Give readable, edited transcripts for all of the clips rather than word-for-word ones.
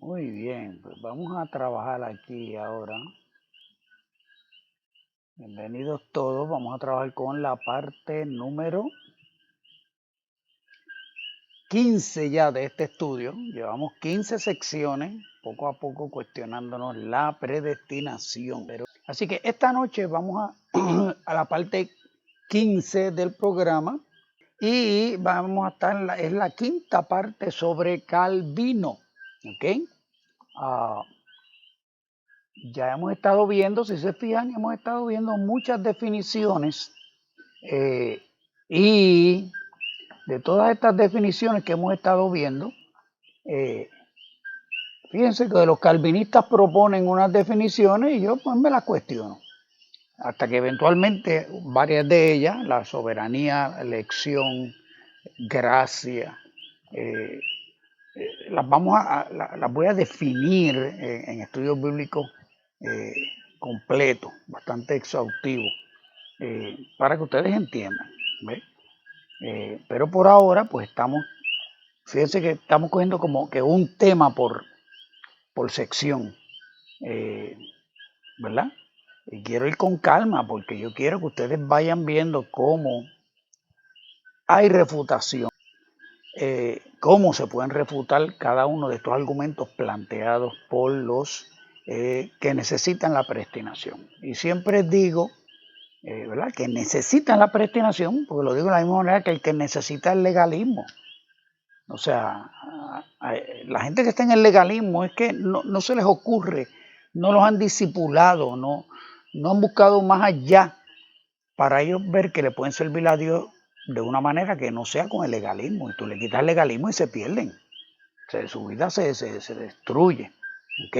Muy bien, pues vamos a trabajar aquí ahora. Bienvenidos todos, vamos a trabajar con la parte número 15 ya de este estudio. Llevamos 15 secciones, poco a poco cuestionándonos la predestinación. Así que esta noche vamos a la parte 15 del programa y vamos a estar, es la quinta parte sobre Calvino. ¿Ok? Ya hemos estado viendo, si se fijan, hemos estado viendo muchas definiciones y de todas estas definiciones que hemos estado viendo, fíjense que los calvinistas proponen unas definiciones y yo pues me las cuestiono, hasta que eventualmente varias de ellas, la soberanía, elección, gracia, las voy a definir en estudios bíblicos completos, bastante exhaustivos, para que ustedes entiendan. ¿Ve? Pero por ahora, pues fíjense que estamos cogiendo como que un tema por sección, ¿verdad? Y quiero ir con calma porque yo quiero que ustedes vayan viendo cómo hay refutación, cómo se pueden refutar cada uno de estos argumentos planteados por los que necesitan la predestinación. Y siempre digo, ¿verdad?, que necesitan la predestinación, porque lo digo de la misma manera que el que necesita el legalismo. O sea, la gente que está en el legalismo es que no se les ocurre, no los han discipulado, no han buscado más allá para ellos ver que le pueden servir a Dios de una manera que no sea con el legalismo. Y tú le quitas el legalismo y se pierden. Su vida se destruye. ¿Ok?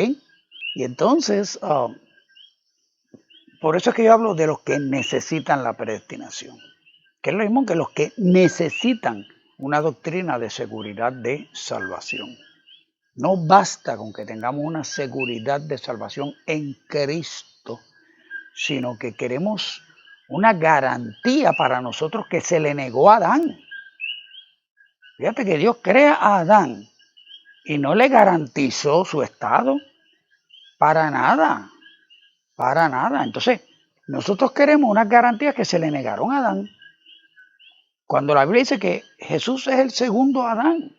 Y entonces, por eso es que yo hablo de los que necesitan la predestinación, que es lo mismo que los que necesitan una doctrina de seguridad de salvación. No basta con que tengamos una seguridad de salvación en Cristo, sino que queremos una garantía para nosotros que se le negó a Adán. Fíjate que Dios crea a Adán y no le garantizó su estado para nada, para nada. Entonces, nosotros queremos unas garantías que se le negaron a Adán. Cuando la Biblia dice que Jesús es el segundo Adán,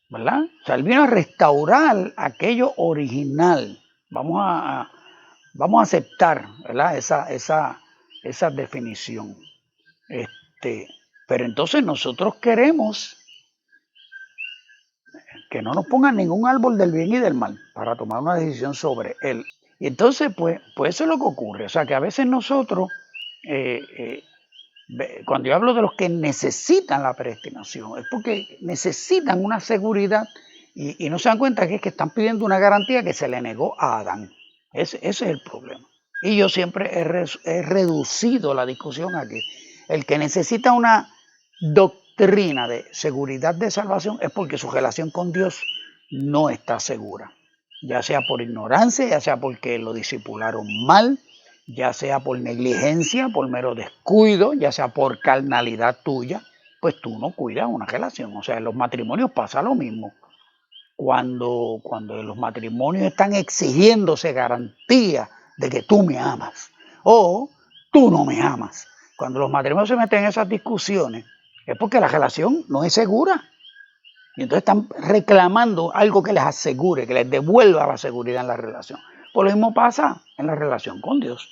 ¿verdad? O sea, él vino a restaurar aquello original. Vamos a aceptar, ¿verdad?, esa definición. Pero entonces nosotros queremos que no nos pongan ningún árbol del bien y del mal para tomar una decisión sobre él. Y entonces, pues eso es lo que ocurre. O sea, que a veces nosotros, cuando yo hablo de los que necesitan la predestinación, es porque necesitan una seguridad y no se dan cuenta que es que están pidiendo una garantía que se le negó a Adán. Ese es el problema. Y yo siempre he reducido la discusión a que el que necesita una doctrina de seguridad de salvación es porque su relación con Dios no está segura, ya sea por ignorancia, ya sea porque lo discipularon mal, ya sea por negligencia, por mero descuido, ya sea por carnalidad tuya, pues tú no cuidas una relación. O sea, en los matrimonios pasa lo mismo. Cuando los matrimonios están exigiéndose garantía de que tú me amas o tú no me amas, cuando los matrimonios se meten en esas discusiones, es porque la relación no es segura. Y entonces están reclamando algo que les asegure, que les devuelva la seguridad en la relación. Por lo mismo pasa en la relación con Dios.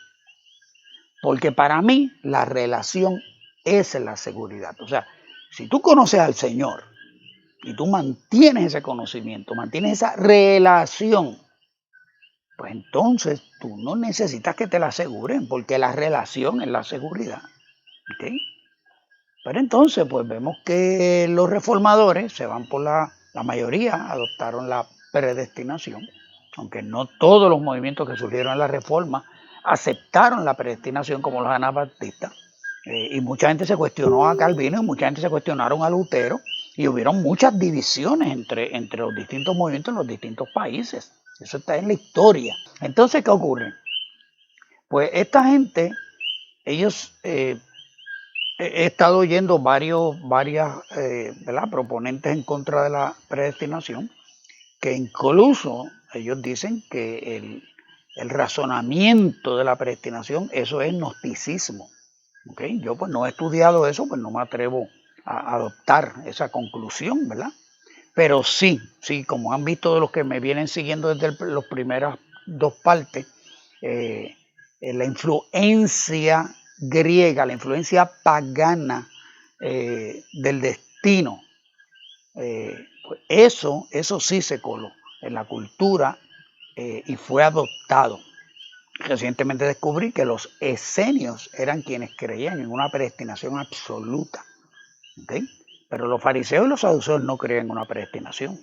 Porque para mí la relación es la seguridad. O sea, si tú conoces al Señor y tú mantienes ese conocimiento, mantienes esa relación, pues entonces tú no necesitas que te la aseguren, porque la relación es la seguridad. ¿Ok? Pero entonces, pues vemos que los reformadores se van por la mayoría, adoptaron la predestinación, aunque no todos los movimientos que surgieron en la Reforma aceptaron la predestinación como los anabaptistas. Y mucha gente se cuestionó a Calvino y mucha gente se cuestionaron a Lutero y hubieron muchas divisiones entre los distintos movimientos en los distintos países. Eso está en la historia. Entonces, ¿qué ocurre? Pues esta gente, ellos he estado oyendo varias ¿verdad?, proponentes en contra de la predestinación que incluso ellos dicen que el razonamiento de la predestinación, eso es gnosticismo. ¿Okay? Yo pues no he estudiado eso, pues no me atrevo a adoptar esa conclusión, ¿verdad? Pero sí, como han visto de los que me vienen siguiendo desde las primeras dos partes, la influencia griega, la influencia pagana del destino, pues eso sí se coló en la cultura y fue adoptado. Recientemente descubrí que los esenios eran quienes creían en una predestinación absoluta, ¿okay? Pero los fariseos y los saduceos no creían en una predestinación,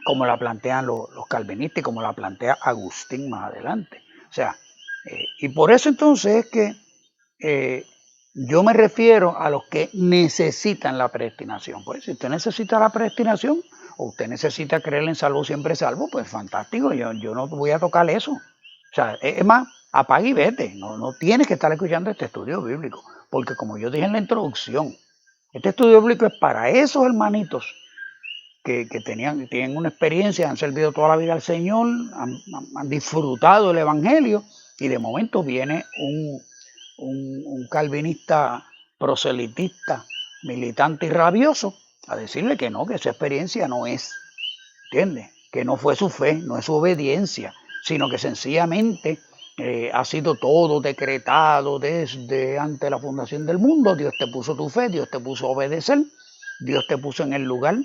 como la plantean los calvinistas y como la plantea Agustín más adelante. O sea, y por eso entonces es que yo me refiero a los que necesitan la predestinación. Pues si usted necesita la predestinación o usted necesita creer en salvo siempre salvo, pues fantástico, yo no voy a tocar eso. O sea, es más, apaga y vete, no tienes que estar escuchando este estudio bíblico, porque como yo dije en la introducción, este estudio bíblico es para esos hermanitos que tienen una experiencia, han servido toda la vida al Señor, han disfrutado el Evangelio, y de momento viene un calvinista proselitista, militante y rabioso a decirle que no, que esa experiencia no es, ¿entiendes? Que no fue su fe, no es su obediencia, sino que sencillamente ha sido todo decretado desde ante la fundación del mundo. Dios te puso tu fe, Dios te puso a obedecer, Dios te puso en el lugar,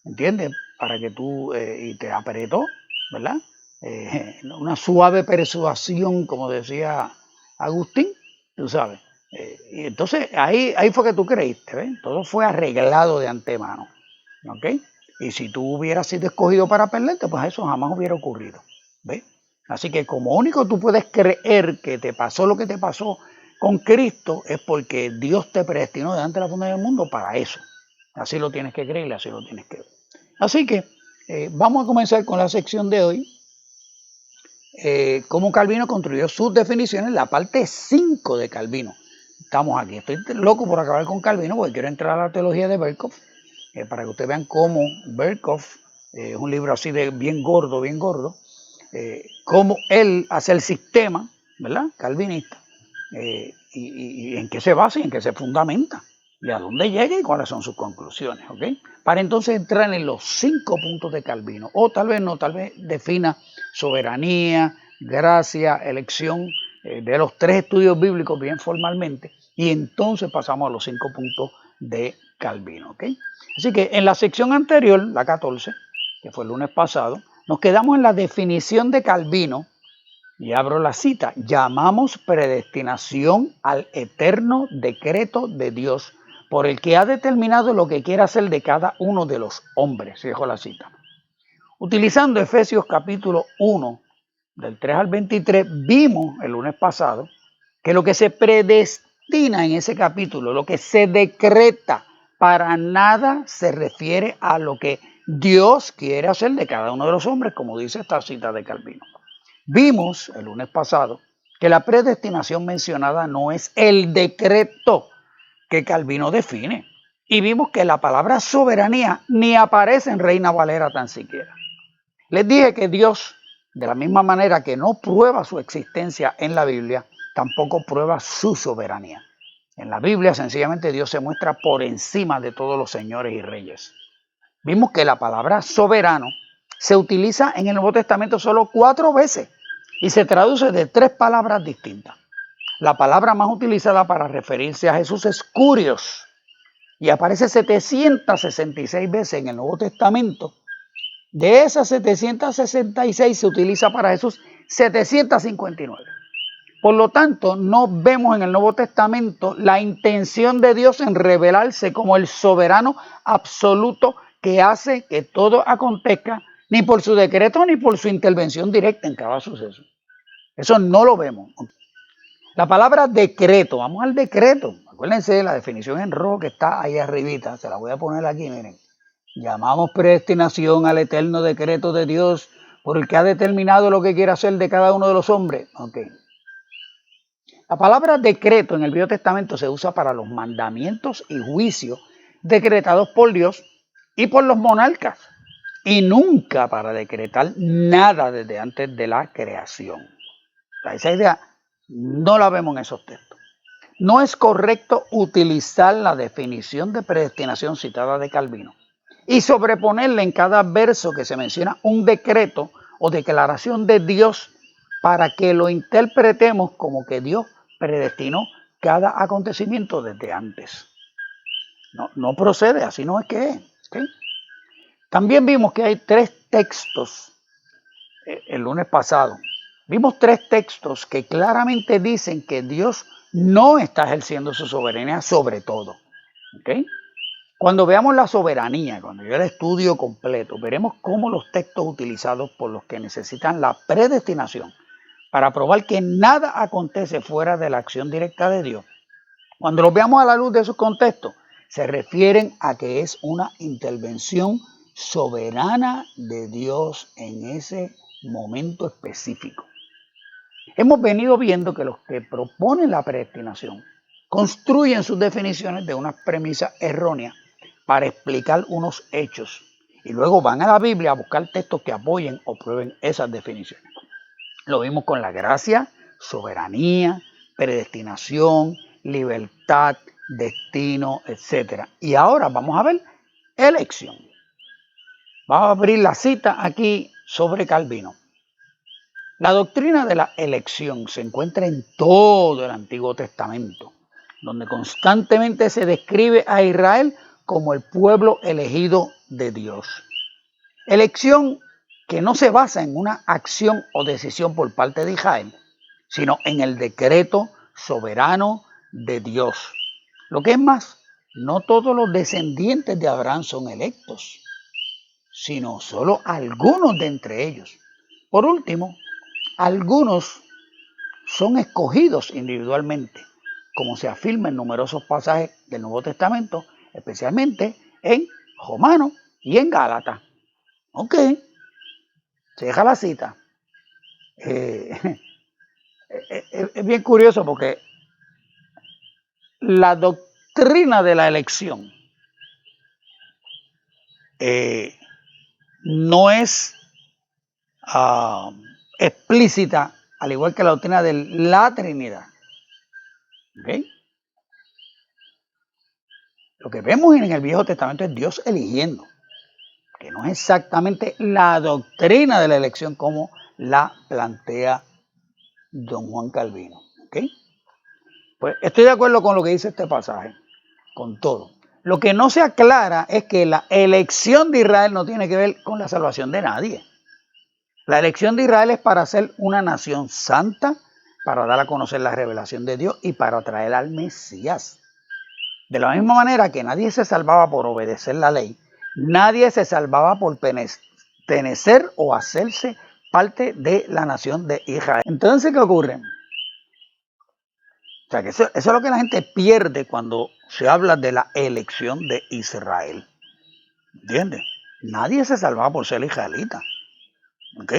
¿entiendes? Para que tú, y te apretó, ¿verdad? Una suave persuasión, como decía Agustín, tú sabes. Y entonces ahí fue que tú creíste, ¿ves? Todo fue arreglado de antemano, ¿ok? Y si tú hubieras sido escogido para perderte, pues eso jamás hubiera ocurrido, ¿ves? Así que como único tú puedes creer que te pasó lo que te pasó con Cristo es porque Dios te predestinó delante de la fundación del mundo para eso. Así lo tienes que creer y así lo tienes que ver. Así que vamos a comenzar con la sección de hoy. Cómo Calvino construyó sus definiciones, la parte 5 de Calvino. Estamos aquí. Estoy loco por acabar con Calvino porque quiero entrar a la teología de Berkhof, para que ustedes vean cómo Berkhof, es un libro así de bien gordo, cómo él hace el sistema, ¿verdad? Calvinista, y en qué se basa y en qué se fundamenta, y a dónde llega y cuáles son sus conclusiones, ¿ok? Para entonces entrar en los 5 puntos de Calvino, o tal vez no, tal vez defina soberanía, gracia, elección, de los 3 estudios bíblicos bien formalmente, y entonces pasamos a los 5 puntos de Calvino, ¿ok? Así que en la sección anterior, la 14, que fue el lunes pasado, nos quedamos en la definición de Calvino, y abro la cita: llamamos predestinación al eterno decreto de Dios por el que ha determinado lo que quiere hacer de cada uno de los hombres. Dejo la cita. Utilizando Efesios capítulo 1, del 3 al 23, vimos el lunes pasado que lo que se predestina en ese capítulo, lo que se decreta, para nada se refiere a lo que Dios quiere hacer de cada uno de los hombres, como dice esta cita de Calvino. Vimos el lunes pasado que la predestinación mencionada no es el decreto que Calvino define. Y vimos que la palabra soberanía ni aparece en Reina Valera tan siquiera. Les dije que Dios, de la misma manera que no prueba su existencia en la Biblia, tampoco prueba su soberanía. En la Biblia, sencillamente, Dios se muestra por encima de todos los señores y reyes. Vimos que la palabra soberano se utiliza en el Nuevo Testamento solo 4 veces y se traduce de 3 palabras distintas. La palabra más utilizada para referirse a Jesús es Kurios, y aparece 766 veces en el Nuevo Testamento. De esas 766 se utiliza para Jesús 759. Por lo tanto, no vemos en el Nuevo Testamento la intención de Dios en revelarse como el soberano absoluto que hace que todo acontezca, ni por su decreto ni por su intervención directa en cada suceso. Eso no lo vemos. La palabra decreto, vamos al decreto. Acuérdense de la definición en rojo que está ahí arribita, se la voy a poner aquí, miren. Llamamos predestinación al eterno decreto de Dios por el que ha determinado lo que quiere hacer de cada uno de los hombres. Okay. La palabra decreto en el Viejo Testamento se usa para los mandamientos y juicios decretados por Dios y por los monarcas. y nunca para decretar nada desde antes de la creación. O sea, esa idea no la vemos en esos textos. No es correcto utilizar la definición de predestinación citada de Calvino y sobreponerle en cada verso que se menciona un decreto o declaración de Dios para que lo interpretemos como que Dios predestinó cada acontecimiento desde antes. No procede, así no es que es. ¿Okay? También vimos que hay 3 textos el lunes pasado. Vimos 3 textos que claramente dicen que Dios no está ejerciendo su soberanía sobre todo. ¿Okay? Cuando veamos la soberanía, cuando yo el estudio completo, veremos cómo los textos utilizados por los que necesitan la predestinación para probar que nada acontece fuera de la acción directa de Dios, cuando los veamos a la luz de sus contextos, se refieren a que es una intervención soberana de Dios en ese momento específico. Hemos venido viendo que los que proponen la predestinación construyen sus definiciones de unas premisas erróneas para explicar unos hechos y luego van a la Biblia a buscar textos que apoyen o prueben esas definiciones. Lo vimos con la gracia, soberanía, predestinación, libertad, destino, etc. Y ahora vamos a ver elección. Vamos a abrir la cita aquí sobre Calvino. La doctrina de la elección se encuentra en todo el Antiguo Testamento, donde constantemente se describe a Israel como el pueblo elegido de Dios. Elección que no se basa en una acción o decisión por parte de Israel, sino en el decreto soberano de Dios. Lo que es más, no todos los descendientes de Abraham son electos, sino solo algunos de entre ellos. Por último, algunos son escogidos individualmente, como se afirma en numerosos pasajes del Nuevo Testamento, especialmente en Romanos y en Gálatas. Ok, se deja la cita. Es bien curioso porque la doctrina de la elección no es explícita, al igual que la doctrina de la Trinidad. ¿Okay? Lo que vemos en el Viejo Testamento es Dios eligiendo, que no es exactamente la doctrina de la elección como la plantea don Juan Calvino. ¿Okay? Pues estoy de acuerdo con lo que dice este pasaje, con todo. Lo que no se aclara es que la elección de Israel no tiene que ver con la salvación de nadie. La elección de Israel es para ser una nación santa, para dar a conocer la revelación de Dios y para traer al Mesías. De la misma manera que nadie se salvaba por obedecer la ley, nadie se salvaba por pertenecer o hacerse parte de la nación de Israel. Entonces, ¿qué ocurre? O sea, que eso es lo que la gente pierde cuando se habla de la elección de Israel. ¿Entiendes? Nadie se salvaba por ser israelita. ¿Ok?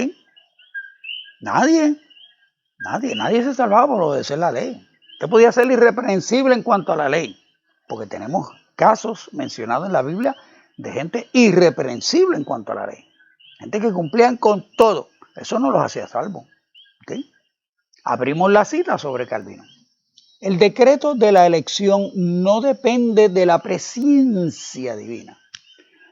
Nadie se salvaba por obedecer la ley. Usted podía ser irreprensible en cuanto a la ley, porque tenemos casos mencionados en la Biblia de gente irreprensible en cuanto a la ley. Gente que cumplían con todo. Eso no los hacía salvos. ¿Okay? Abrimos la cita sobre Calvino. El decreto de la elección no depende de la presencia divina.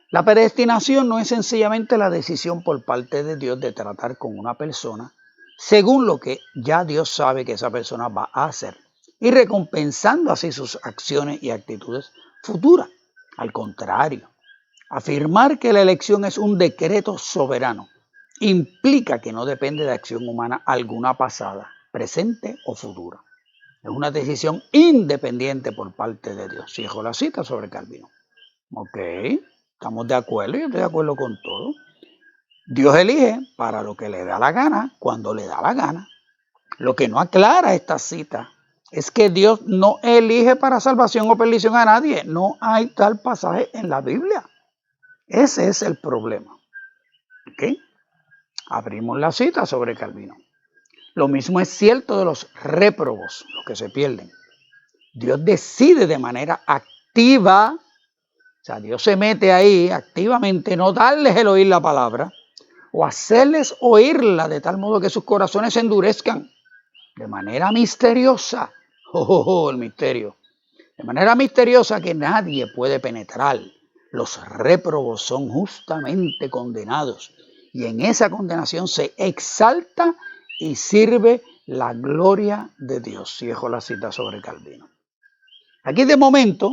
La predestinación no es sencillamente la decisión por parte de Dios de tratar con una persona según lo que ya Dios sabe que esa persona va a hacer y recompensando así sus acciones y actitudes futuras. Al contrario, afirmar que la elección es un decreto soberano implica que no depende de acción humana alguna pasada, presente o futura. Es una decisión independiente por parte de Dios. Cierro la cita sobre Calvino. Ok, estamos de acuerdo, yo estoy de acuerdo con todo. Dios elige para lo que le da la gana, cuando le da la gana. Lo que no aclara esta cita es que Dios no elige para salvación o perdición a nadie. No hay tal pasaje en la Biblia. Ese es el problema. ¿Ok? Abrimos la cita sobre Calvino. Lo mismo es cierto de los réprobos, los que se pierden. Dios decide de manera activa O sea, Dios se mete ahí activamente, no darles el oír la palabra, o hacerles oírla de tal modo que sus corazones se endurezcan de manera misteriosa. El misterio. De manera misteriosa que nadie puede penetrar. Los réprobos son justamente condenados y en esa condenación se exalta y sirve la gloria de Dios. Y dejo la cita sobre Calvino. Aquí de momento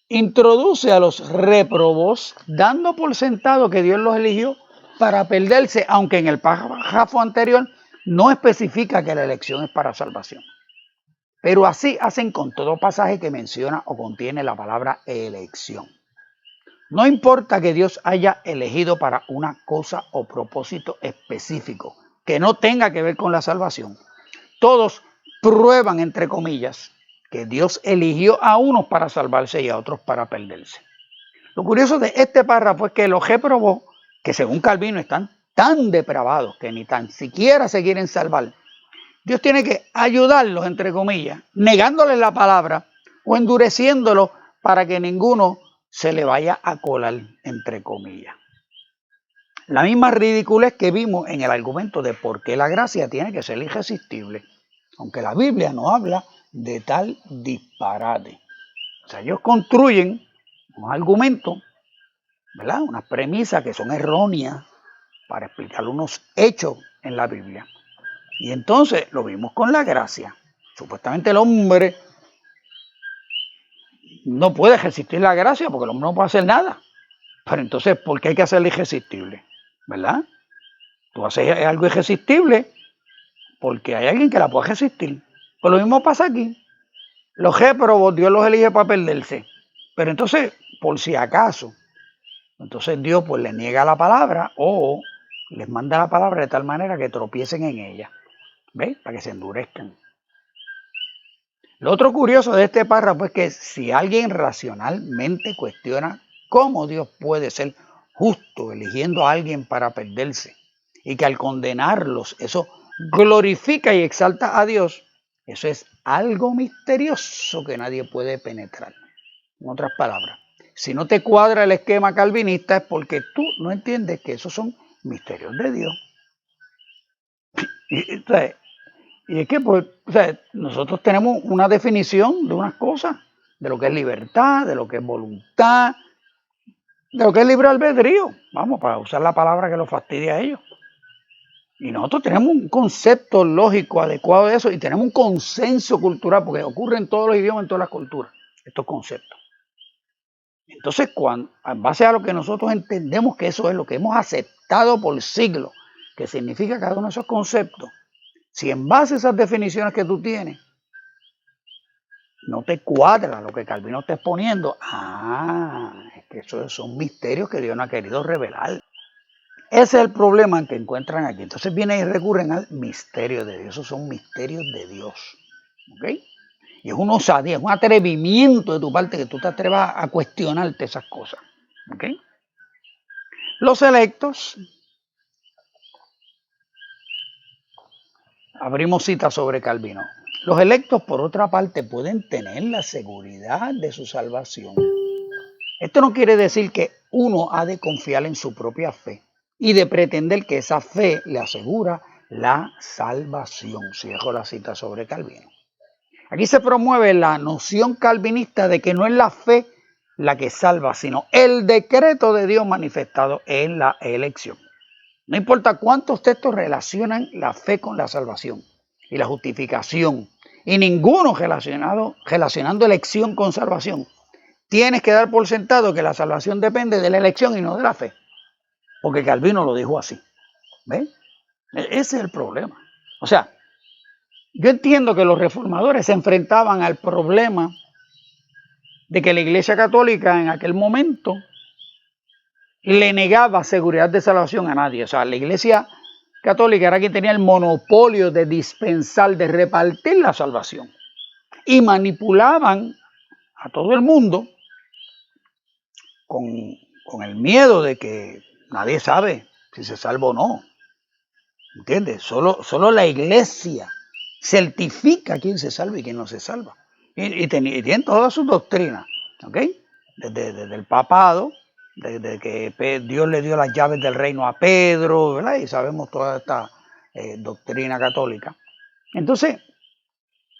introduce a los réprobos dando por sentado que Dios los eligió para perderse, aunque en el párrafo anterior no especifica que la elección es para salvación. Pero así hacen con todo pasaje que menciona o contiene la palabra elección. No importa que Dios haya elegido para una cosa o propósito específico que no tenga que ver con la salvación. Todos prueban, entre comillas, que Dios eligió a unos para salvarse y a otros para perderse. Lo curioso de este párrafo es que los réprobos, que según Calvino están tan depravados que ni tan siquiera se quieren salvar, Dios tiene que ayudarlos, entre comillas, negándoles la palabra o endureciéndolos para que ninguno se le vaya a colar, entre comillas. La misma ridiculez que vimos en el argumento de por qué la gracia tiene que ser irresistible, aunque la Biblia no habla de tal disparate. O sea, ellos construyen unos argumentos, ¿verdad? Unas premisas que son erróneas para explicar unos hechos en la Biblia. Y entonces lo vimos con la gracia. Supuestamente el hombre no puede resistir la gracia porque el hombre no puede hacer nada. Pero entonces, ¿por qué hay que hacerla irresistible? ¿Verdad? Tú haces algo irresistible porque hay alguien que la puede resistir. Pues lo mismo pasa aquí. Los réprobos Dios los elige para perderse. Pero entonces, por si acaso, entonces Dios pues les niega la palabra o les manda la palabra de tal manera que tropiecen en ella. ¿Ves? Para que se endurezcan. Lo otro curioso de este párrafo es que si alguien racionalmente cuestiona cómo Dios puede ser justo eligiendo a alguien para perderse y que al condenarlos eso glorifica y exalta a Dios, eso es algo misterioso que nadie puede penetrar. En otras palabras, si no te cuadra el esquema calvinista es porque tú no entiendes que esos son misterios de Dios. Y es que pues, nosotros tenemos una definición de unas cosas, de lo que es libertad, de lo que es voluntad, de lo que es libre albedrío, vamos, para usar la palabra que los fastidia a ellos. Y nosotros tenemos un concepto lógico adecuado de eso y tenemos un consenso cultural, porque ocurre en todos los idiomas, en todas las culturas, estos conceptos. Entonces, en base a lo que nosotros entendemos que eso es lo que hemos aceptado por siglos, que significa cada uno de esos conceptos, si en base a esas definiciones que tú tienes, no te cuadra lo que Calvino está exponiendo, es que esos son misterios que Dios no ha querido revelar. Ese es el problema que encuentran aquí. Entonces vienen y recurren al misterio de Dios. Esos son misterios de Dios. ¿Ok? Y es una osadía, es un atrevimiento de tu parte que tú te atrevas a cuestionarte esas cosas. ¿Ok? Los electos, abrimos cita sobre Calvino. Los electos, por otra parte, pueden tener la seguridad de su salvación. Esto no quiere decir que uno ha de confiar en su propia fe y de pretender que esa fe le asegura la salvación. Cierro la cita sobre Calvino. Aquí se promueve la noción calvinista de que no es la fe la que salva, sino el decreto de Dios manifestado en la elección. No importa cuántos textos relacionan la fe con la salvación y la justificación, y ninguno relacionando elección con salvación, tienes que dar por sentado que la salvación depende de la elección y no de la fe, porque Calvino lo dijo así. ¿Ves? Ese es el problema. O sea, yo entiendo que los reformadores se enfrentaban al problema de que la Iglesia Católica en aquel momento le negaba seguridad de salvación a nadie. O sea, la Iglesia Católica era quien tenía el monopolio de dispensar, de repartir la salvación. Y manipulaban a todo el mundo con el miedo de que nadie sabe si se salva o no. ¿Entiendes? Solo la Iglesia certifica quién se salva y quién no se salva. Y tienen todas sus doctrinas. ¿ok? Desde el papado, desde que Dios le dio las llaves del reino a Pedro, ¿verdad? Y sabemos toda esta doctrina católica. Entonces,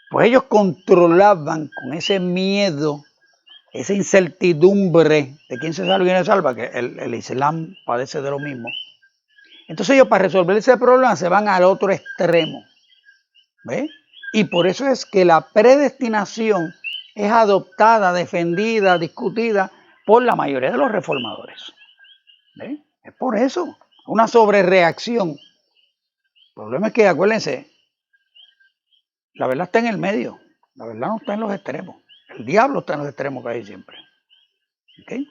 pues ellos controlaban con ese miedo, esa incertidumbre de quién se salva y quién no se salva, que el Islam padece de lo mismo. Entonces ellos, para resolver ese problema, se van al otro extremo. ¿Ve? Y por eso es que la predestinación es adoptada, defendida, discutida por la mayoría de los reformadores. ¿Ve? Es por eso, una sobrereacción. El problema es que, acuérdense, la verdad está en el medio, la verdad no está en los extremos. El diablo está en los extremos que hay siempre. ¿Okay?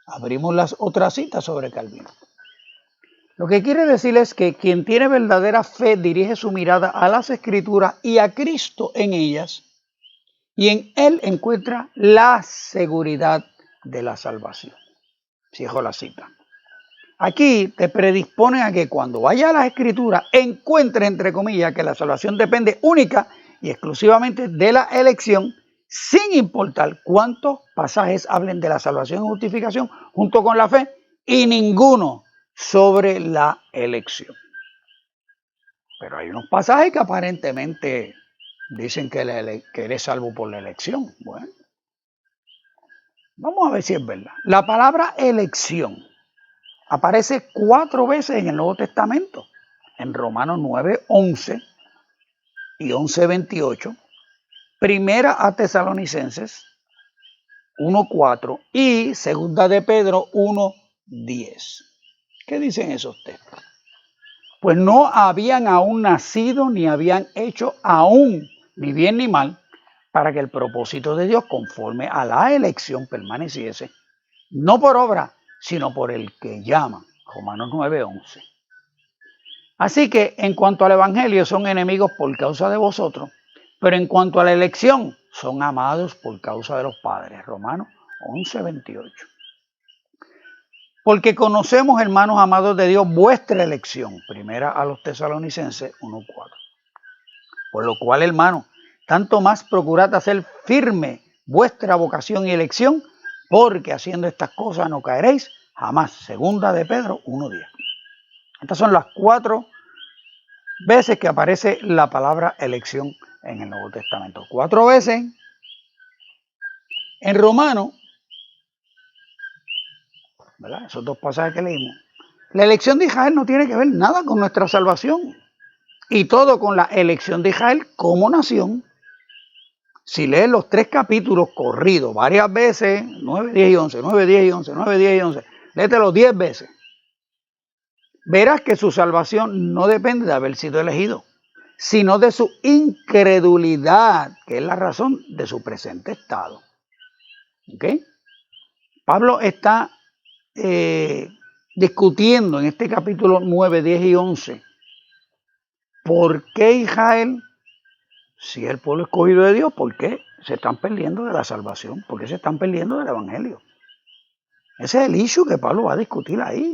Abrimos las otras citas sobre Calvino. Lo que quiere decir es que quien tiene verdadera fe dirige su mirada a las Escrituras y a Cristo en ellas, y en él encuentra la seguridad de la salvación. Cierro la cita. Aquí te predispone a que cuando vaya a las Escrituras encuentre, entre comillas, que la salvación depende única y exclusivamente de la elección, sin importar cuántos pasajes hablen de la salvación y justificación junto con la fe, y ninguno sobre la elección. Pero hay unos pasajes que aparentemente dicen que eres salvo por la elección. Bueno, vamos a ver si es verdad. La palabra elección aparece 4 veces en el Nuevo Testamento. En Romanos 9:11 y 11:28. Primera a Tesalonicenses 1:4 y segunda de Pedro 1:10. ¿Qué dicen esos textos? Pues no habían aún nacido ni habían hecho aún ni bien ni mal para que el propósito de Dios conforme a la elección permaneciese, no por obra, sino por el que llama. Romanos 9:11. Así que en cuanto al Evangelio son enemigos por causa de vosotros, pero en cuanto a la elección son amados por causa de los padres. Romanos 11:28. Porque conocemos, hermanos amados de Dios, vuestra elección. Primera a los Tesalonicenses 1:4. Por lo cual, hermanos, tanto más procurad hacer firme vuestra vocación y elección, porque haciendo estas cosas no caeréis jamás. Segunda de Pedro 1:10. Estas son las 4 veces que aparece la palabra elección en el Nuevo Testamento. 4 veces en Romanos, ¿verdad? Esos 2 pasajes que leímos. La elección de Israel no tiene que ver nada con nuestra salvación, y todo con la elección de Israel como nación. Si lees los 3 capítulos corridos varias veces, 9, 10 y 11, 9, 10 y 11, 9, 10 y 11, léetelo 10 veces, verás que su salvación no depende de haber sido elegido, sino de su incredulidad, que es la razón de su presente estado. ¿Ok? Pablo está discutiendo en este capítulo 9, 10 y 11 por qué Israel, si es el pueblo escogido de Dios, por qué se están perdiendo de la salvación, por qué se están perdiendo del evangelio. Ese es el issue que Pablo va a discutir ahí.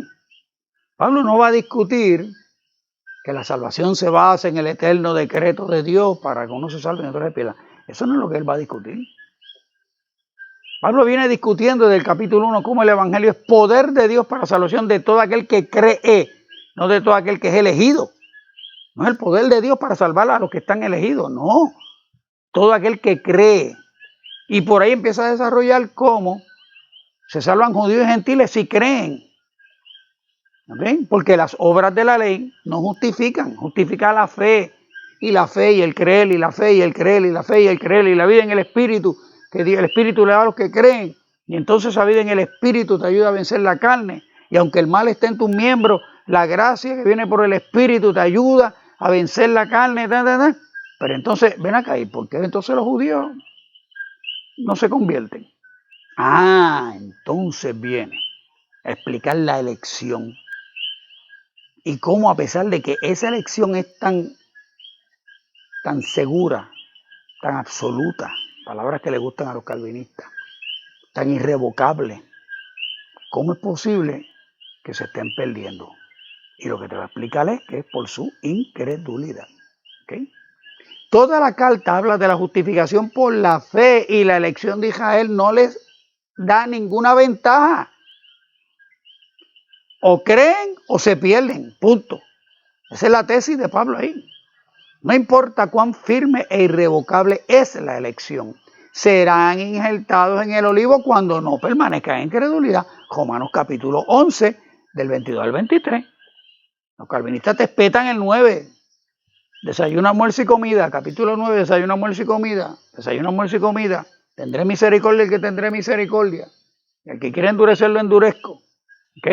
Pablo no va a discutir que la salvación se basa en el eterno decreto de Dios para que uno se salve y otro se pierda. Eso no es lo que él va a discutir. Pablo viene discutiendo desde el capítulo 1 cómo el evangelio es poder de Dios para la salvación de todo aquel que cree, no de todo aquel que es elegido. No es el poder de Dios para salvar a los que están elegidos, no. Todo aquel que cree. Y por ahí empieza a desarrollar cómo se salvan judíos y gentiles si creen. ¿Okay? Porque las obras de la ley no justifican, justifica la fe y el creer y la fe y el creer y la fe y el creer y la vida en el Espíritu, que el Espíritu le da a los que creen, y entonces esa vida en el Espíritu te ayuda a vencer la carne, y aunque el mal esté en tus miembros, la gracia que viene por el Espíritu te ayuda a vencer la carne, Pero entonces, ven acá, ¿y por qué entonces los judíos no se convierten? Entonces viene a explicar la elección. Y cómo, a pesar de que esa elección es tan segura, tan absoluta, palabras que le gustan a los calvinistas, tan irrevocable, ¿cómo es posible que se estén perdiendo? Y lo que te va a explicar es que es por su incredulidad. ¿Okay? Toda la carta habla de la justificación por la fe y la elección de Israel no les da ninguna ventaja. O creen o se pierden, punto. Esa es la tesis de Pablo ahí. No importa cuán firme e irrevocable es la elección, serán injertados en el olivo cuando no permanezcan en incredulidad. Romanos capítulo 11, del 22 al 23. Los calvinistas te espetan el 9. Desayuno, almuerzo y comida. Capítulo 9, desayuno, almuerzo y comida. Desayuno, almuerzo y comida. Tendré misericordia el que tendré misericordia. El que quiere endurecerlo, endurezco. ¿Ok?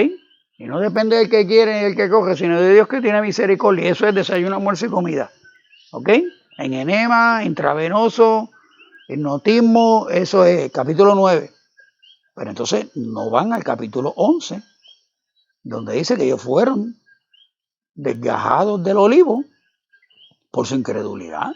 Y no depende del que quiere y el que coge, sino de Dios que tiene misericordia. Eso es desayuno, almuerzo y comida. ¿Ok? En enema, intravenoso, hipnotismo, eso es capítulo 9. Pero entonces no van al capítulo 11, donde dice que ellos fueron desgajados del olivo por su incredulidad.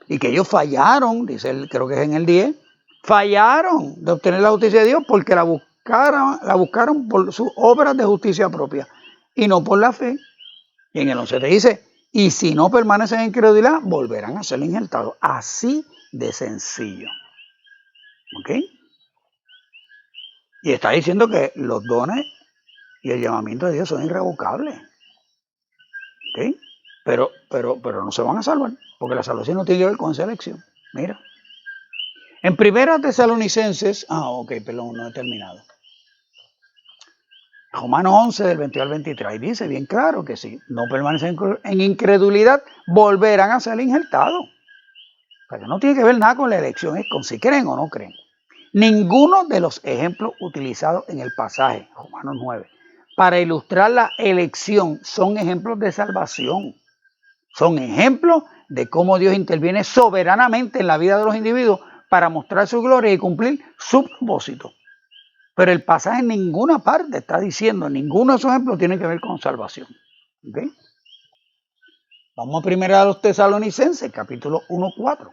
Y que ellos fallaron, dice él, creo que es en el 10, fallaron de obtener la justicia de Dios porque la buscaron por sus obras de justicia propia y no por la fe. Y en el 11 te dice, y si no permanecen en incredulidad, volverán a ser injertados. Así de sencillo. ¿Ok? Y está diciendo que los dones y el llamamiento de Dios son irrevocables. ¿Ok? Pero no se van a salvar, porque la salvación no tiene que ver con esa elección. Mira. En Primera Tesalonicenses, perdón, no he terminado. Romanos 11, del 22 al 23, ahí dice bien claro que si no permanecen en incredulidad, volverán a ser injertados. O sea, que no tiene que ver nada con la elección, es con si creen o no creen. Ninguno de los ejemplos utilizados en el pasaje, Romanos 9, para ilustrar la elección son ejemplos de salvación. Son ejemplos de cómo Dios interviene soberanamente en la vida de los individuos para mostrar su gloria y cumplir su propósito. Pero el pasaje en ninguna parte está diciendo, ninguno de esos ejemplos tiene que ver con salvación. ¿Okay? Vamos primero a los Tesalonicenses, capítulo 1:4.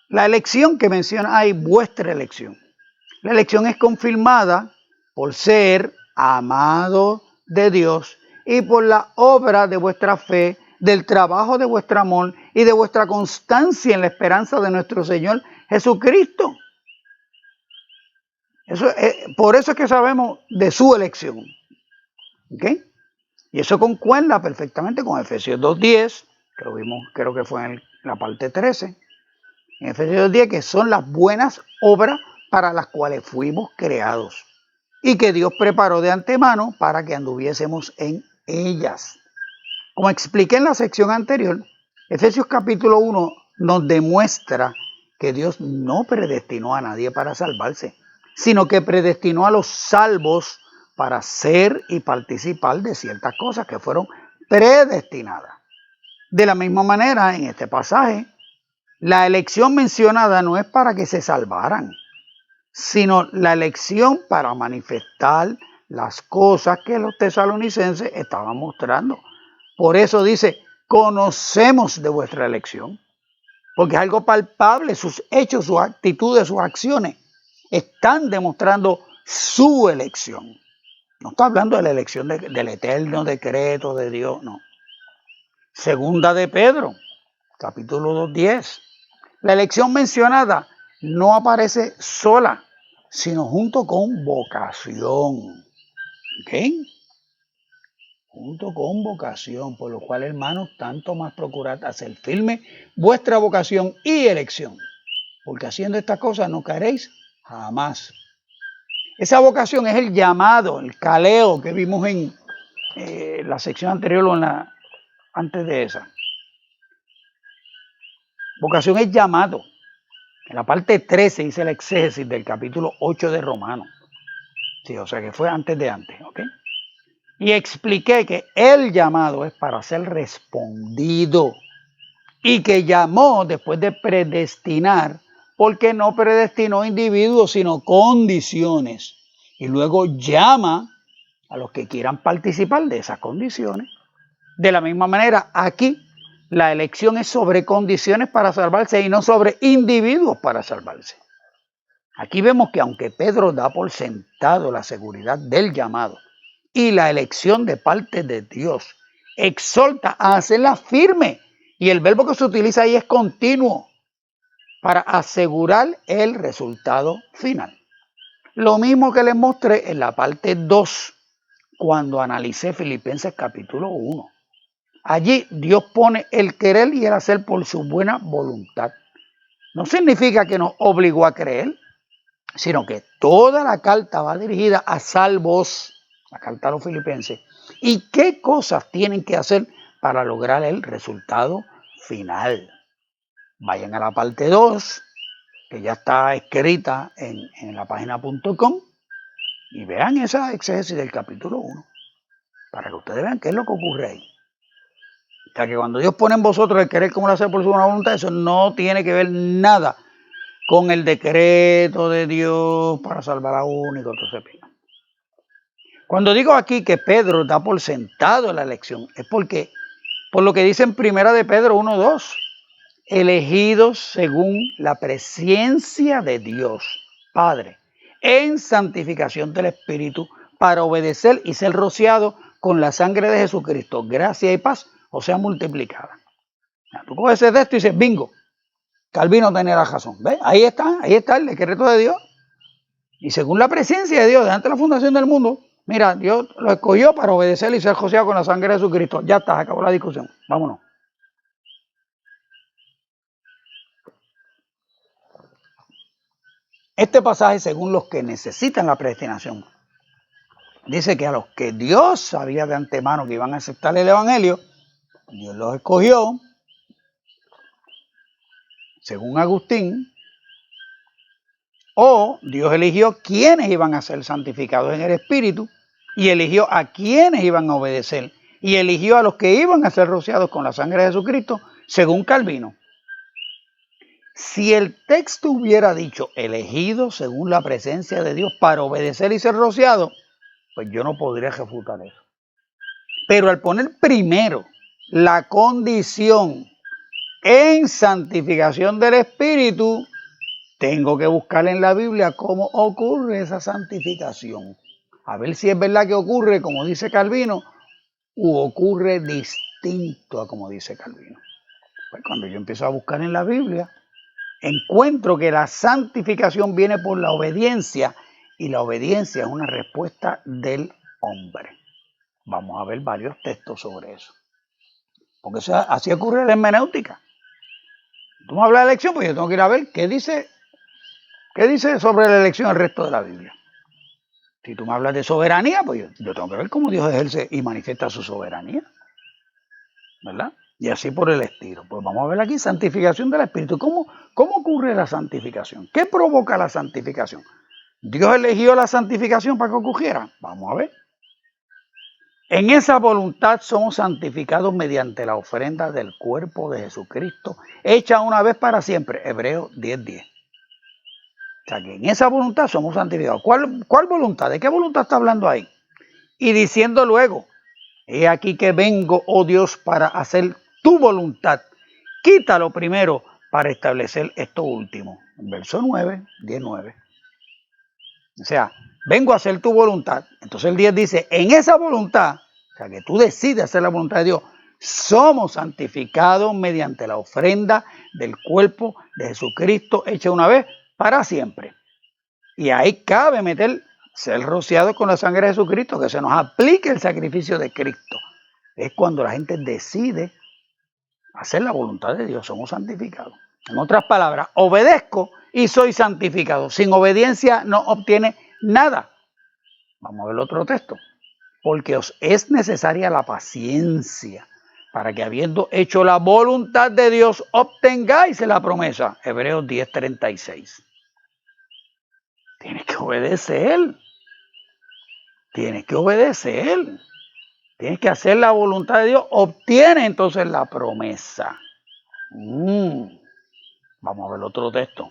La elección que menciona ahí, vuestra elección. La elección es confirmada por ser amado de Dios y por la obra de vuestra fe, del trabajo de vuestro amor y de vuestra constancia en la esperanza de nuestro Señor Jesucristo. Por eso es que sabemos de su elección. ¿Okay? Y eso concuerda perfectamente con Efesios 2:10, que lo vimos, creo que fue en la parte 13. En Efesios 2:10, que son las buenas obras para las cuales fuimos creados y que Dios preparó de antemano para que anduviésemos en ellas. Como expliqué en la sección anterior, Efesios capítulo 1 nos demuestra que Dios no predestinó a nadie para salvarse, sino que predestinó a los salvos para ser y participar de ciertas cosas que fueron predestinadas. De la misma manera, en este pasaje, la elección mencionada no es para que se salvaran, sino la elección para manifestar las cosas que los tesalonicenses estaban mostrando. Por eso dice, conocemos de vuestra elección, porque es algo palpable, sus hechos, sus actitudes, sus acciones están demostrando su elección. No está hablando de la elección del eterno decreto de Dios, no. Segunda de Pedro, capítulo 2:10. La elección mencionada no aparece sola, sino junto con vocación. ¿Ok? Junto con vocación, por lo cual, hermanos, tanto más procurad hacer firme vuestra vocación y elección, porque haciendo estas cosas no caeréis jamás. Esa vocación es el llamado, el caleo que vimos en la sección anterior o antes de esa. Vocación es llamado. En la parte 13 dice el exégesis del capítulo 8 de Romanos. Sí, o sea que fue antes de antes, ¿ok? Y expliqué que el llamado es para ser respondido y que llamó después de predestinar, porque no predestinó individuos, sino condiciones. Y luego llama a los que quieran participar de esas condiciones. De la misma manera, aquí la elección es sobre condiciones para salvarse y no sobre individuos para salvarse. Aquí vemos que aunque Pedro da por sentado la seguridad del llamado y la elección de parte de Dios, exhorta a hacerla firme Y el verbo que se utiliza ahí es continuo para asegurar el resultado final. Lo mismo que les mostré en la parte 2 cuando analicé Filipenses capítulo 1. Allí Dios pone el querer y el hacer por su buena voluntad. No significa que nos obligó a creer, sino que toda la carta va dirigida a salvos, la carta a los filipenses, y qué cosas tienen que hacer para lograr el resultado final. Vayan a la parte 2, que ya está escrita en la página.com, y vean esa exégesis del capítulo 1, para que ustedes vean qué es lo que ocurre ahí. O sea que cuando Dios pone en vosotros el querer como lo hace por su buena voluntad, eso no tiene que ver nada con el decreto de Dios para salvar a uno y todo ese pino. Cuando digo aquí que Pedro da por sentado la elección, es porque, por lo que dice en primera de Pedro 1:2, elegidos según la presencia de Dios, Padre, en santificación del Espíritu, para obedecer y ser rociado con la sangre de Jesucristo, gracia y paz, o sea, multiplicada. Tú coges ese texto y dices, bingo, Calvino tenía la razón. ¿Ves? Ahí está el decreto de Dios. Y según la presencia de Dios, delante de la fundación del mundo, mira, Dios lo escogió para obedecer y ser rociado con la sangre de Jesucristo. Ya está, acabó la discusión. Vámonos. Este pasaje, según los que necesitan la predestinación, dice que a los que Dios sabía de antemano que iban a aceptar el evangelio, Dios los escogió, según Agustín, o Dios eligió quienes iban a ser santificados en el Espíritu, y eligió a quienes iban a obedecer, y eligió a los que iban a ser rociados con la sangre de Jesucristo, según Calvino. Si el texto hubiera dicho elegido según la presencia de Dios para obedecer y ser rociado, pues yo no podría refutar eso. Pero al poner primero la condición en santificación del Espíritu, tengo que buscar en la Biblia cómo ocurre esa santificación. A ver si es verdad que ocurre como dice Calvino u ocurre distinto a como dice Calvino. Pues cuando yo empiezo a buscar en la Biblia, encuentro que la santificación viene por la obediencia y la obediencia es una respuesta del hombre. Vamos a ver varios textos sobre eso. Porque así ocurre en la hermenéutica. Tú me hablas de elección, pues yo tengo que ir a ver qué dice sobre la elección el resto de la Biblia. Si tú me hablas de soberanía, pues yo tengo que ver cómo Dios ejerce y manifiesta su soberanía. ¿Verdad? Y así por el estilo. Pues vamos a ver aquí, santificación del Espíritu. ¿Cómo ocurre la santificación? ¿Qué provoca la santificación? ¿Dios eligió la santificación para que ocurriera? Vamos a ver. En esa voluntad somos santificados mediante la ofrenda del cuerpo de Jesucristo, hecha una vez para siempre. Hebreos 10:10. O sea que en esa voluntad somos santificados. ¿Cuál voluntad? ¿De qué voluntad está hablando ahí? Y diciendo luego, he aquí que vengo, oh Dios, para hacer tu voluntad. Quítalo primero para establecer esto último. Verso 9, 10:9. O sea, vengo a hacer tu voluntad. Entonces el 10 dice, en esa voluntad, o sea, que tú decides hacer la voluntad de Dios, somos santificados mediante la ofrenda del cuerpo de Jesucristo hecha una vez para siempre. Y ahí cabe ser rociado con la sangre de Jesucristo, que se nos aplique el sacrificio de Cristo. Es cuando la gente decide hacer la voluntad de Dios, somos santificados. En otras palabras, obedezco y soy santificado. Sin obediencia no obtiene nada. Vamos a ver el otro texto. Porque os es necesaria la paciencia para que habiendo hecho la voluntad de Dios obtengáis la promesa. Hebreos 10:36. Tienes que obedecer. Tienes que obedecer. Tienes que hacer la voluntad de Dios. Obtiene entonces la promesa. Vamos a ver otro texto.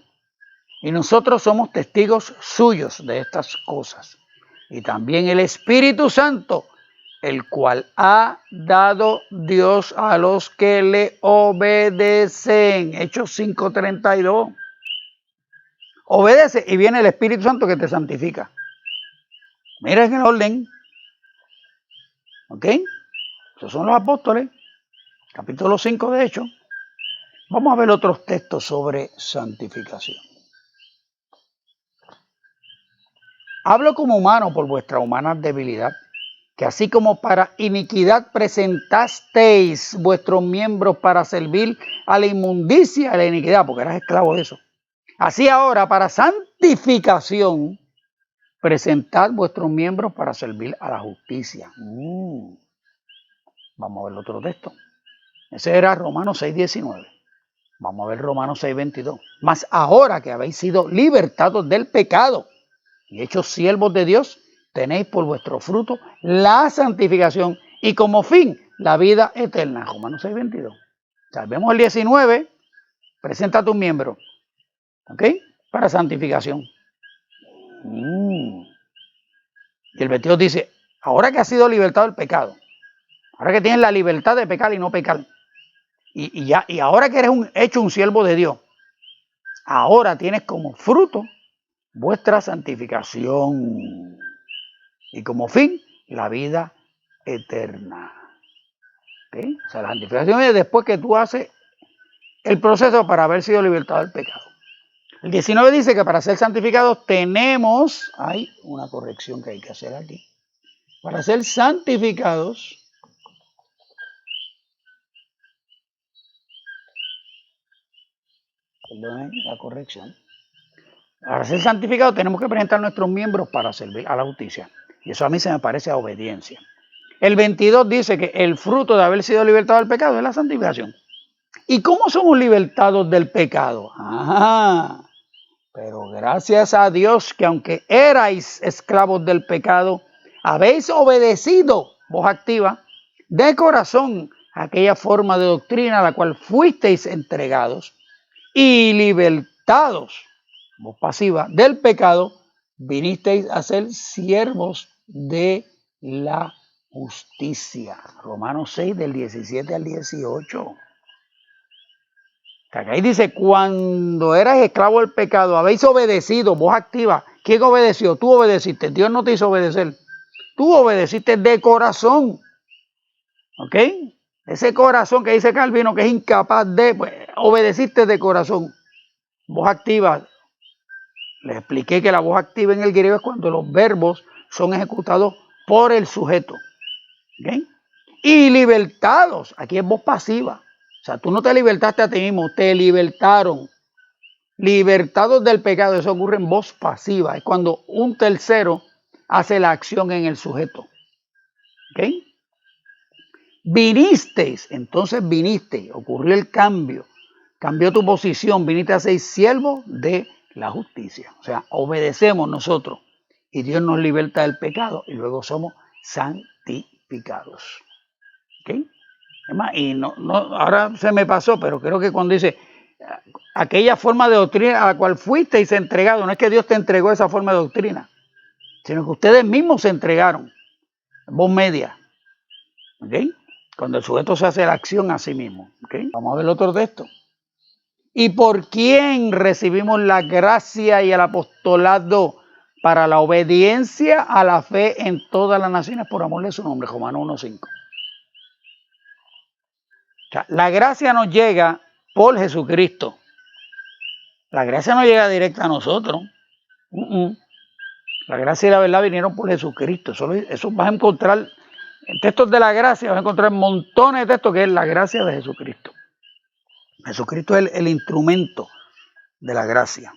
Y nosotros somos testigos suyos de estas cosas. Y también el Espíritu Santo, el cual ha dado Dios a los que le obedecen. Hechos 5:32. Obedece y viene el Espíritu Santo que te santifica. Mira en el orden. ¿Ok? Esos son los apóstoles. Capítulo 5 de Hechos. Vamos a ver otros textos sobre santificación. Hablo como humano por vuestra humana debilidad, que así como para iniquidad presentasteis vuestros miembros para servir a la inmundicia, a la iniquidad, porque eras esclavo de eso. Así ahora, para santificación, presentad vuestros miembros para servir a la justicia. Vamos a ver el otro texto. Ese era Romanos 6:19. Vamos a ver Romanos 6:22. Mas ahora que habéis sido libertados del pecado y hechos siervos de Dios, tenéis por vuestro fruto la santificación y como fin la vida eterna. Romanos 6:22. O sea, vemos el 19, presenta a tus miembros, ¿ok? Para santificación. Y el 22 dice, ahora que has sido libertado del pecado, ahora que tienes la libertad de pecar y no pecar, y ahora que eres hecho un siervo de Dios, ahora tienes como fruto vuestra santificación y como fin la vida eterna. ¿Okay? O sea, la santificación es después que tú haces el proceso para haber sido libertado del pecado. El 19 dice que para ser santificados tenemos, hay una corrección que hay que hacer aquí, para ser santificados, perdonen la corrección, para ser santificados tenemos que presentar nuestros miembros para servir a la justicia. Y eso a mí se me parece a obediencia. El 22 dice que el fruto de haber sido libertado del pecado es la santificación. ¿Y cómo somos libertados del pecado? Pero gracias a Dios que aunque erais esclavos del pecado, habéis obedecido, voz activa, de corazón aquella forma de doctrina a la cual fuisteis entregados y libertados, voz pasiva, del pecado, vinisteis a ser siervos de la justicia. Romanos 6 del 17 al 18. Ahí dice, cuando eras esclavo del pecado, habéis obedecido, voz activa. ¿Quién obedeció? Tú obedeciste. Dios no te hizo obedecer. Tú obedeciste de corazón. ¿Ok? Ese corazón que dice Calvino que es incapaz de, pues, obedeciste de corazón. Voz activa. Les expliqué que la voz activa en el griego es cuando los verbos son ejecutados por el sujeto. ¿Ok? Y libertados. Aquí es voz pasiva. O sea, tú no te libertaste a ti mismo, te libertaron. Libertados del pecado, eso ocurre en voz pasiva. Es cuando un tercero hace la acción en el sujeto. ¿Ok? Vinisteis, entonces viniste, ocurrió el cambio. Cambió tu posición, viniste a ser siervo de la justicia. O sea, obedecemos nosotros y Dios nos liberta del pecado y luego somos santificados. ¿Ok? Y ahora se me pasó, pero creo que cuando dice aquella forma de doctrina a la cual fuisteis entregado, no es que Dios te entregó esa forma de doctrina, sino que ustedes mismos se entregaron, voz media, ¿ok? Cuando el sujeto se hace la acción a sí mismo, ¿ok? Vamos a ver el otro texto. ¿Y por quién recibimos la gracia y el apostolado para la obediencia a la fe en todas las naciones por amor de su nombre? Romanos 1:5. O sea, la gracia nos llega por Jesucristo. La gracia no llega directa a nosotros. La gracia y la verdad vinieron por Jesucristo. Eso vas a encontrar en textos de la gracia, vas a encontrar montones de textos que es la gracia de Jesucristo. Jesucristo es el instrumento de la gracia.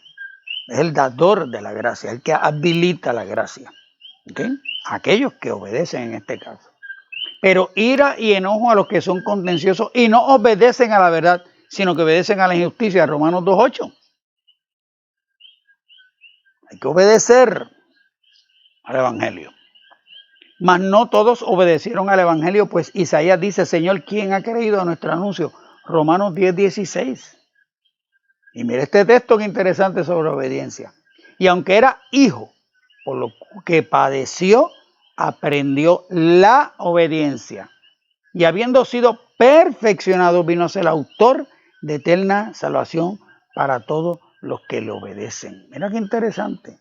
Es el dador de la gracia, el que habilita la gracia. ¿Okay? Aquellos que obedecen en este caso. Pero ira y enojo a los que son contenciosos y no obedecen a la verdad, sino que obedecen a la injusticia. Romanos 2:8. Hay que obedecer al Evangelio. Mas no todos obedecieron al Evangelio, pues Isaías dice, Señor, ¿quién ha creído a nuestro anuncio? Romanos 10:16. Y mire este texto que interesante sobre obediencia. Y aunque era hijo, por lo que padeció, aprendió la obediencia. Y habiendo sido perfeccionado, vino a ser autor de eterna salvación para todos los que le obedecen. Mira qué interesante.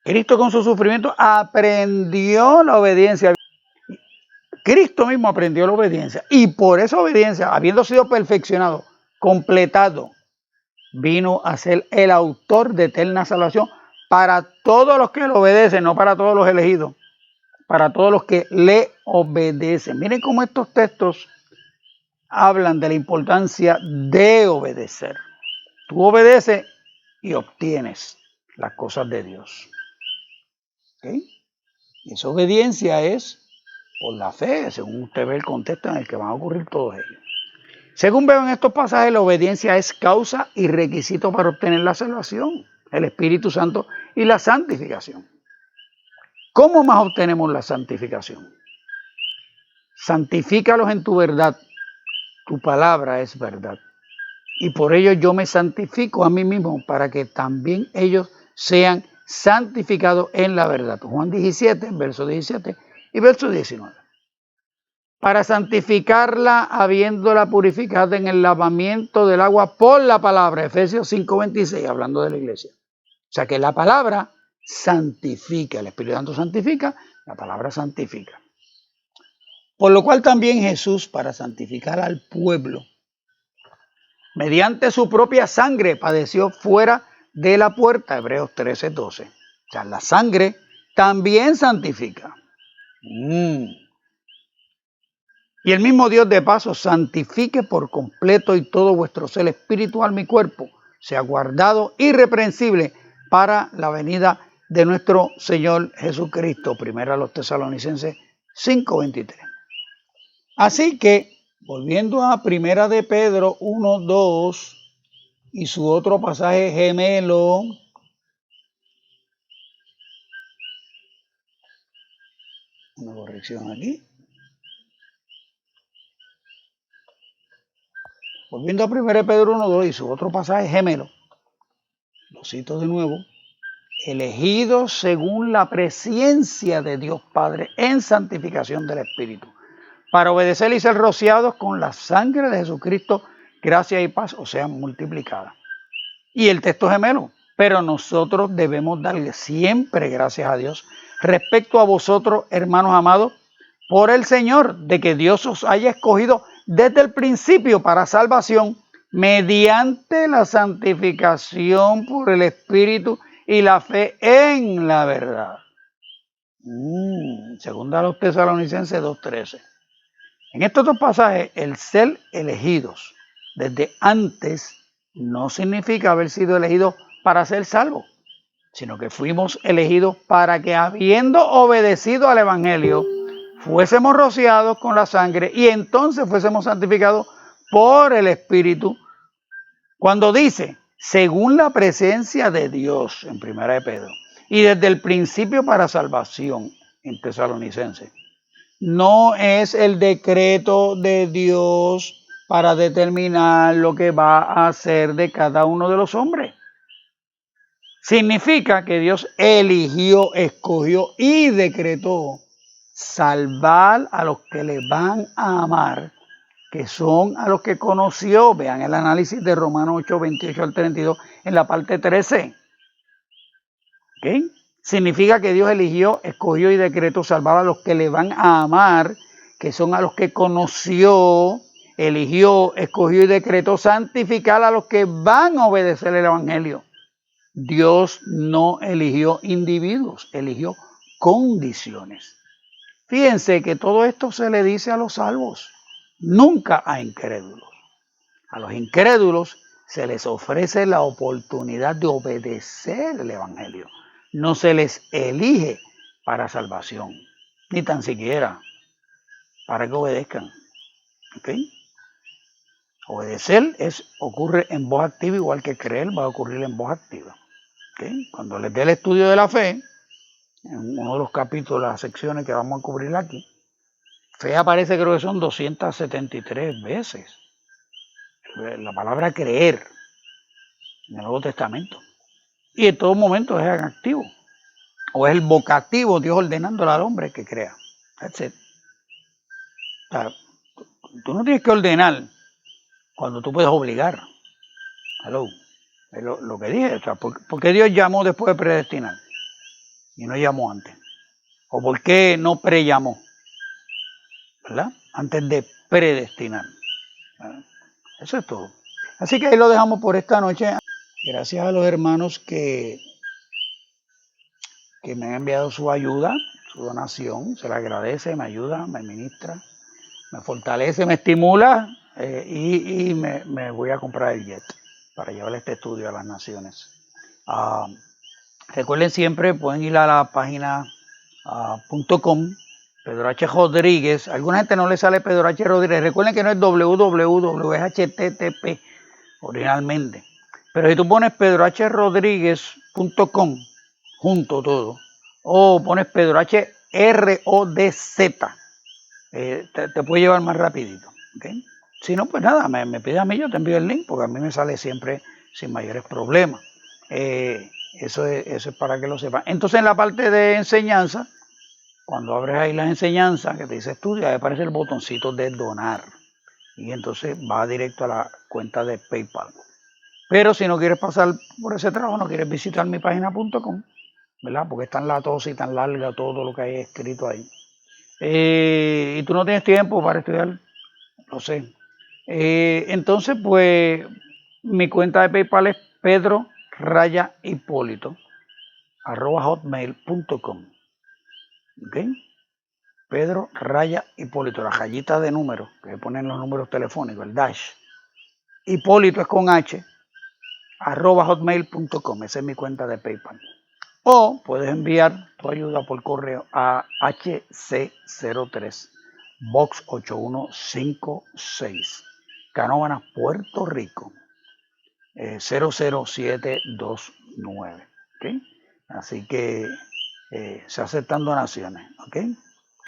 Cristo con su sufrimiento aprendió la obediencia. Cristo mismo aprendió la obediencia. Y por esa obediencia, habiendo sido perfeccionado, completado. Vino a ser el autor de eterna salvación para todos los que lo obedecen, no para todos los elegidos, para todos los que le obedecen. Miren cómo estos textos hablan de la importancia de obedecer. Tú obedeces y obtienes las cosas de Dios. ¿Okay? Y esa obediencia es por la fe, según usted ve el contexto en el que van a ocurrir todos ellos. Según veo en estos pasajes, la obediencia es causa y requisito para obtener la salvación, el Espíritu Santo y la santificación. ¿Cómo más obtenemos la santificación? Santifícalos en tu verdad. Tu palabra es verdad. Y por ello yo me santifico a mí mismo para que también ellos sean santificados en la verdad. Juan 17, verso 17 y verso 19. Para santificarla habiéndola purificado en el lavamiento del agua por la palabra. Efesios 5:26, hablando de la iglesia. O sea que la palabra santifica, el Espíritu Santo santifica, la palabra santifica. Por lo cual también Jesús, para santificar al pueblo, mediante su propia sangre padeció fuera de la puerta, Hebreos 13:12. O sea, la sangre también santifica. Y el mismo Dios de paso santifique por completo y todo vuestro ser espiritual, mi cuerpo, sea guardado irreprensible para la venida de nuestro Señor Jesucristo. Primera a los Tesalonicenses 5:23. Así que, volviendo a Primera de Pedro 1:2 y su otro pasaje gemelo, una corrección aquí. Volviendo a 1 Pedro 1:2 y su otro pasaje gemelo, lo cito de nuevo, elegidos según la presencia de Dios Padre en santificación del Espíritu, para obedecer y ser rociados con la sangre de Jesucristo, gracia y paz os sean multiplicadas. Y el texto gemelo, pero nosotros debemos darle siempre gracias a Dios respecto a vosotros, hermanos amados, por el Señor, de que Dios os haya escogido desde el principio para salvación, mediante la santificación por el Espíritu y la fe en la verdad. Segunda a los Tesalonicenses 2:13. En estos dos pasajes, el ser elegidos desde antes no significa haber sido elegidos para ser salvos, sino que fuimos elegidos para que, habiendo obedecido al Evangelio, fuésemos rociados con la sangre y entonces fuésemos santificados por el Espíritu. Cuando dice, según la presencia de Dios, en Primera de Pedro, y desde el principio para salvación, en Tesalonicenses, no es el decreto de Dios para determinar lo que va a hacer de cada uno de los hombres. Significa que Dios eligió, escogió y decretó salvar a los que le van a amar, que son a los que conoció. Vean el análisis de Romanos 8:28 al 32 en la parte 13. ¿Okay? Significa que Dios eligió, escogió y decretó salvar a los que le van a amar, que son a los que conoció, eligió, escogió y decretó santificar a los que van a obedecer el Evangelio. Dios no eligió individuos, eligió condiciones. Fíjense que todo esto se le dice a los salvos, nunca a incrédulos. A los incrédulos se les ofrece la oportunidad de obedecer el Evangelio. No se les elige para salvación, ni tan siquiera para que obedezcan. ¿Okay? Obedecer ocurre en voz activa, igual que creer va a ocurrir en voz activa. ¿Okay? Cuando les dé el estudio de la fe, en uno de los capítulos, las secciones que vamos a cubrir aquí, fe aparece, creo que son 273 veces. La palabra creer en el Nuevo Testamento. Y en todo momento es en activo. O es el vocativo, Dios ordenándole al hombre que crea. That's it. O sea, tú no tienes que ordenar cuando tú puedes obligar. Hello. Es lo que dije. O sea, ¿por qué Dios llamó después de predestinar? Y no llamó antes. ¿O por qué no prellamó? ¿Verdad? Antes de predestinar. ¿Verdad? Eso es todo. Así que ahí lo dejamos por esta noche. Gracias a los hermanos que me han enviado su ayuda, su donación. Se le agradece, me ayuda, me ministra, me fortalece, me estimula y me voy a comprar el jet para llevar este estudio a las naciones. Recuerden siempre, pueden ir a la página .com, Pedro H. Rodríguez. A alguna gente no le sale Pedro H. Rodríguez. Recuerden que no es www, es http originalmente. Pero si tú pones pedrohrodríguez.com, junto todo, o pones Pedro H. RODZ, te puede llevar más rapidito. ¿Okay? Si no, pues nada, me pides a mí, yo te envío el link, porque a mí me sale siempre sin mayores problemas. Eso es para que lo sepan. Entonces, en la parte de enseñanza, cuando abres ahí las enseñanzas que te dice estudia, ahí aparece el botoncito de donar. Y entonces va directo a la cuenta de PayPal. Pero si no quieres pasar por ese trabajo, no quieres visitar mi página.com, ¿verdad? Porque es tan latosa y tan larga todo lo que hay escrito ahí. Y tú no tienes tiempo para estudiar, lo sé. Entonces, pues, mi cuenta de PayPal es pedro-hipólito@hotmail.com. ¿Ok? Pedro-Hipólito, la rayita de números, que ponen los números telefónicos, el dash. Hipólito es con H, @hotmail.com, esa es mi cuenta de PayPal. O puedes enviar tu ayuda por correo a HC03, Box 8156, Canóvanas, Puerto Rico, 00729. ¿Okay? Así que se aceptan donaciones. ¿Okay?